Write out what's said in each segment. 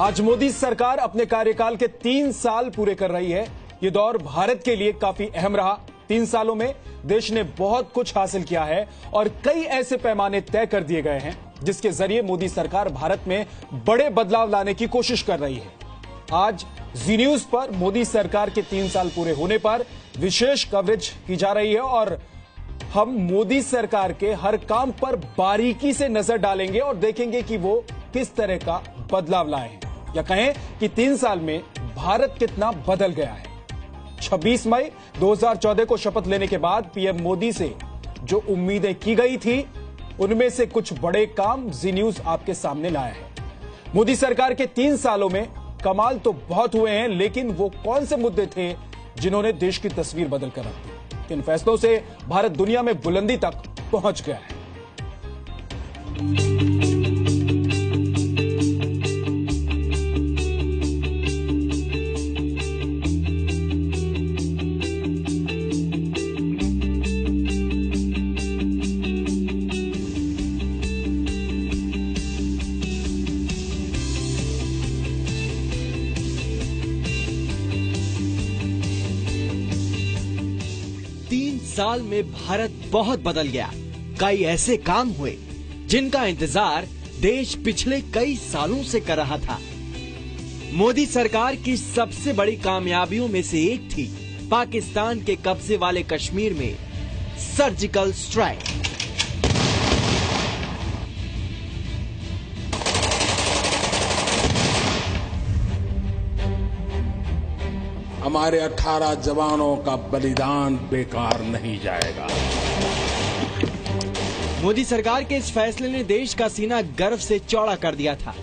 आज मोदी सरकार अपने कार्यकाल के 3 साल पूरे कर रही है। ये दौर भारत के लिए काफी अहम रहा। 3 सालों में देश ने बहुत कुछ हासिल किया है और कई ऐसे पैमाने तय कर दिए गए हैं जिसके जरिए मोदी सरकार भारत में बड़े बदलाव लाने की कोशिश कर रही है। आज जी न्यूज पर मोदी सरकार के 3 साल पूरे होने पर विशेष कवरेज की जा रही है और हम मोदी सरकार के हर काम पर बारीकी से नजर डालेंगे और देखेंगे कि वो किस तरह का बदलाव लाए हैं, या कहें कि 3 साल में भारत कितना बदल गया है। 26 मई 2014 को शपथ लेने के बाद पीएम मोदी से जो उम्मीदें की गई थी, उनमें से कुछ बड़े काम जी न्यूज आपके सामने लाया है। मोदी सरकार के 3 सालों में कमाल तो बहुत हुए हैं, लेकिन वो कौन से मुद्दे थे जिन्होंने देश की तस्वीर बदल कर रख दी? किन फैसलों से भारत दुनिया में बुलंदी तक पहुंच गया है? साल में भारत बहुत बदल गया। कई ऐसे काम हुए जिनका इंतजार देश पिछले कई सालों से कर रहा था। मोदी सरकार की सबसे बड़ी कामयाबियों में से एक थी पाकिस्तान के कब्जे वाले कश्मीर में सर्जिकल स्ट्राइक। हमारे 18 जवानों का बलिदान बेकार नहीं जाएगा। मोदी सरकार के इस फैसले ने देश का सीना गर्व से चौड़ा कर दिया था।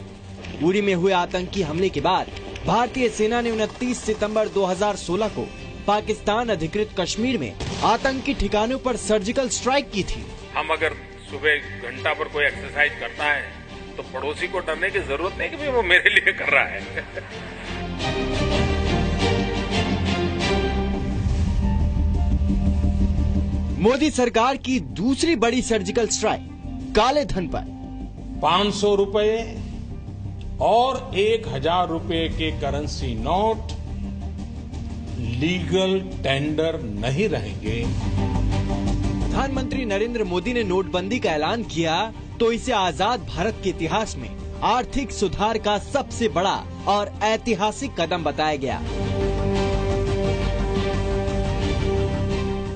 उरी में हुए आतंकी हमले के बाद भारतीय सेना ने 29 सितंबर 2016 को पाकिस्तान अधिकृत कश्मीर में आतंकी ठिकानों पर सर्जिकल स्ट्राइक की थी। हम अगर सुबह घंटा पर कोई एक्सरसाइज करता है तो पड़ोसी को डरने की जरूरत नहीं कि वो मेरे लिए कर रहा है। मोदी सरकार की दूसरी बड़ी सर्जिकल स्ट्राइक काले धन पर 500 रुपए और 1000 रुपए के करेंसी नोट लीगल टेंडर नहीं रहेंगे। प्रधानमंत्री नरेंद्र मोदी ने नोटबंदी का ऐलान किया तो इसे आजाद भारत के इतिहास में आर्थिक सुधार का सबसे बड़ा और ऐतिहासिक कदम बताया गया।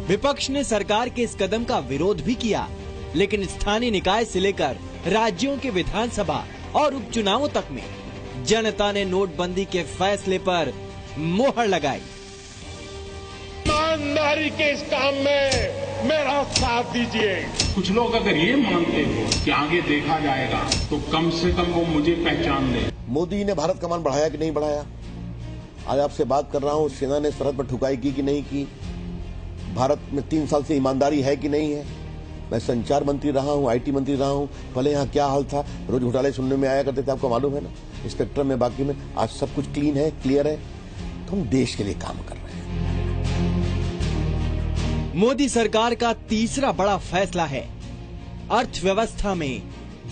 विपक्ष ने सरकार के इस कदम का विरोध भी किया, लेकिन स्थानीय निकाय से लेकर राज्यों के विधानसभा और उपचुनावों तक में जनता ने नोटबंदी के फैसले पर मोहर लगाई। ईमानदारी के इस काम में मेरा साथ दीजिए। कुछ लोग अगर ये मानते हो कि आगे देखा जाएगा तो कम से कम वो मुझे पहचान ले। मोदी ने भारत का मान बढ़ाया कि नहीं बढ़ाया? आज आपसे बात कर रहा हूँ, सेना ने सरहद पर ठुकाई की कि नहीं की? भारत में 3 साल से ईमानदारी है कि नहीं है? मैं संचार मंत्री रहा हूं, आईटी मंत्री रहा हूं। पहले यहाँ क्या हाल था, रोज घोटाले सुनने में आया करते थे, आपको मालूम है ना। स्पेक्ट्रम में बाकी में आज सब कुछ क्लीन है, क्लियर है। तो हम देश के लिए काम कर रहे हैं। मोदी सरकार का तीसरा बड़ा फैसला है अर्थव्यवस्था में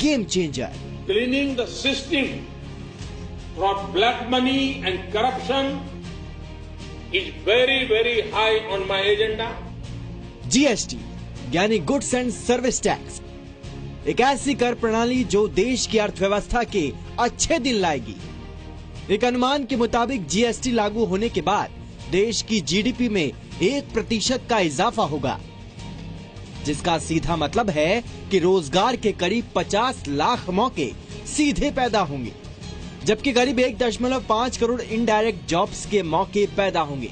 game changer. Cleaning the system from black money and corruption is very, very high on my agenda. GST यानी गुड्स एंड सर्विस टैक्स एक ऐसी कर प्रणाली जो देश की अर्थव्यवस्था के अच्छे दिन लाएगी। एक अनुमान के मुताबिक जीएसटी लागू होने के बाद देश की जीडीपी में 1% का इजाफा होगा, जिसका सीधा मतलब है कि रोजगार के करीब 50 लाख मौके सीधे पैदा होंगे, जबकि करीब 1.5 करोड़ इनडायरेक्ट जॉब्स के मौके पैदा होंगे।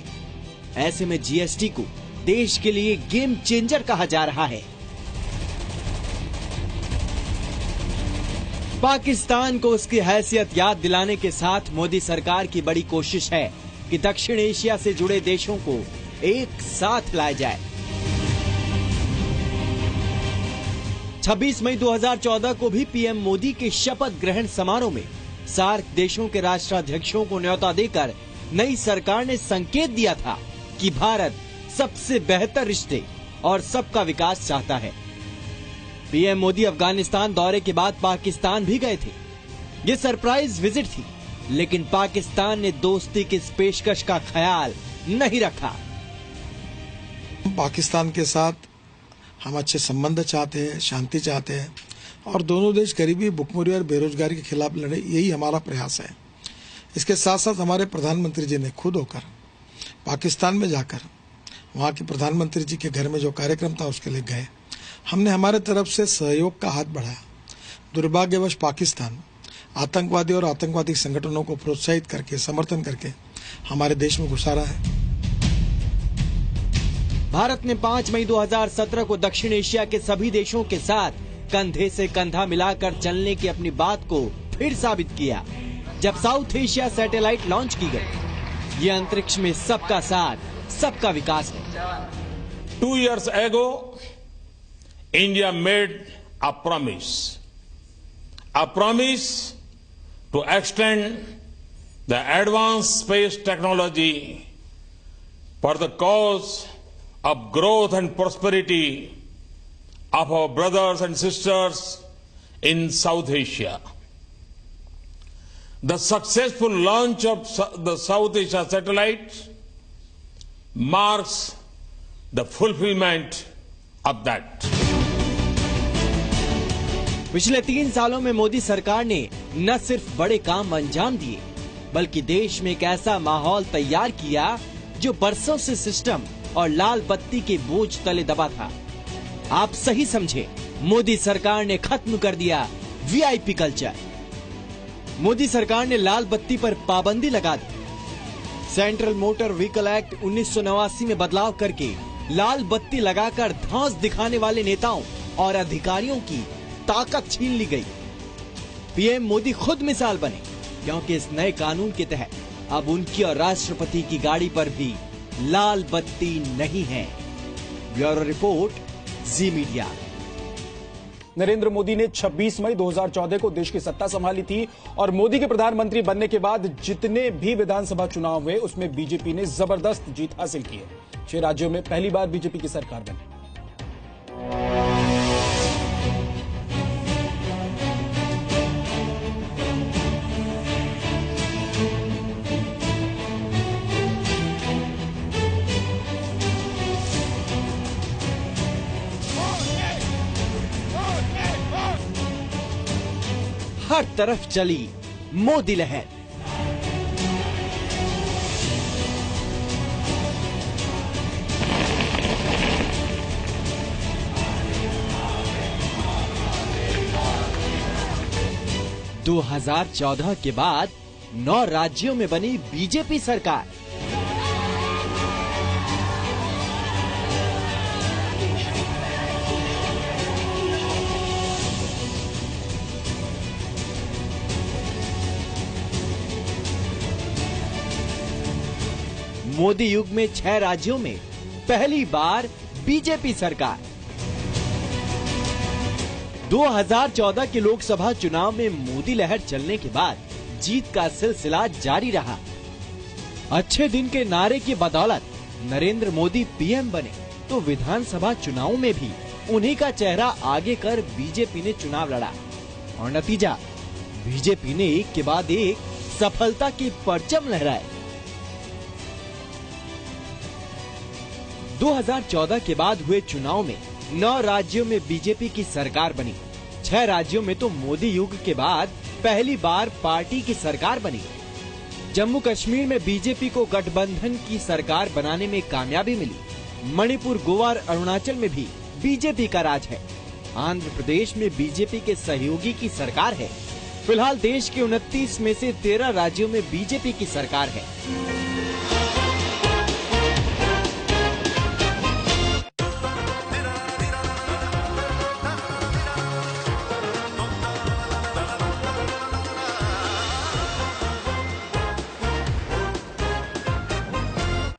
ऐसे में जीएसटी को देश के लिए गेम चेंजर कहा जा रहा है। पाकिस्तान को उसकी हैसियत याद दिलाने के साथ मोदी सरकार की बड़ी कोशिश है कि दक्षिण एशिया से जुड़े देशों को एक साथ लाया जाए। 26 मई 2014 को भी पीएम मोदी के शपथ ग्रहण समारोह में सार्क देशों के राष्ट्राध्यक्षों को न्योता देकर नई सरकार ने संकेत दिया था कि भारत सबसे बेहतर रिश्ते और सबका विकास चाहता है। पीएम मोदी अफगानिस्तान दौरे के बाद पाकिस्तान भी गए थे। ये सरप्राइज विजिट थी लेकिन पाकिस्तान ने दोस्ती की इस पेशकश का ख्याल नहीं रखा। पाकिस्तान के साथ हम अच्छे संबंध चाहते हैं, शांति चाहते हैं और दोनों देश गरीबी, भुखमरी और बेरोजगारी के खिलाफ लड़े, यही हमारा प्रयास है। इसके साथ साथ हमारे प्रधानमंत्री जी ने खुद होकर पाकिस्तान में जाकर वहाँ के प्रधानमंत्री जी के घर में जो कार्यक्रम था उसके लिए गए। हमने हमारे तरफ से सहयोग का हाथ बढ़ाया। दुर्भाग्यवश पाकिस्तान आतंकवादी और आतंकवादी संगठनों को प्रोत्साहित करके, समर्थन करके हमारे देश में घुसा रहा है। भारत ने 5 मई 2017 को दक्षिण एशिया के सभी देशों के साथ कंधे से कंधा मिलाकर चलने की अपनी बात को फिर साबित किया जब साउथ एशिया सैटेलाइट लॉन्च की गई। ये अंतरिक्ष में सबका साथ, सबका विकास है। 2 years ago, India made a promise to extend the advanced space technology for the cause of growth and prosperity of our brothers and sisters in South Asia. The successful launch of the South Asia satellite marks the fulfillment of that. पिछले 3 सालों में मोदी सरकार ने न सिर्फ बड़े काम अंजाम दिए, बल्कि देश में एक ऐसा माहौल तैयार किया जो बरसों से सिस्टम और लाल बत्ती के बोझ तले दबा था। आप सही समझे, मोदी सरकार ने खत्म कर दिया वीआईपी कल्चर। मोदी सरकार ने लाल बत्ती पर पाबंदी लगा दी। सेंट्रल मोटर व्हीकल एक्ट 1989 में बदलाव करके लाल बत्ती लगाकर धौंस दिखाने वाले नेताओं और अधिकारियों की ताकत छीन ली गई। पीएम मोदी खुद मिसाल बने, क्योंकि इस नए कानून के तहत अब उनकी और राष्ट्रपति की गाड़ी पर भी लाल बत्ती नहीं है। ब्यूरो रिपोर्ट, जी मीडिया। नरेंद्र मोदी ने 26 मई 2014 को देश की सत्ता संभाली थी और मोदी के प्रधानमंत्री बनने के बाद जितने भी विधानसभा चुनाव हुए उसमें बीजेपी ने जबरदस्त जीत हासिल की है। 6 राज्यों में पहली बार बीजेपी की सरकार बनी। हर तरफ चली मोदी लहर। – 2014 के बाद 9 राज्यों में बनी बीजेपी सरकार। मोदी युग में 6 राज्यों में पहली बार बीजेपी सरकार। 2014 के लोकसभा चुनाव में मोदी लहर चलने के बाद जीत का सिलसिला जारी रहा। अच्छे दिन के नारे की बदौलत नरेंद्र मोदी पीएम बने तो विधानसभा चुनाव में भी उन्हीं का चेहरा आगे कर बीजेपी ने चुनाव लड़ा और नतीजा, बीजेपी ने एक के बाद एक सफलता के परचम लहराए। 2014 के बाद हुए चुनाव में 9 राज्यों में बीजेपी की सरकार बनी। 6 राज्यों में तो मोदी युग के बाद पहली बार पार्टी की सरकार बनी। जम्मू कश्मीर में बीजेपी को गठबंधन की सरकार बनाने में कामयाबी मिली। मणिपुर, गोवा और अरुणाचल में भी बीजेपी का राज है। आंध्र प्रदेश में बीजेपी के सहयोगी की सरकार है। फिलहाल देश के 29 में से 13 राज्यों में बीजेपी की सरकार है।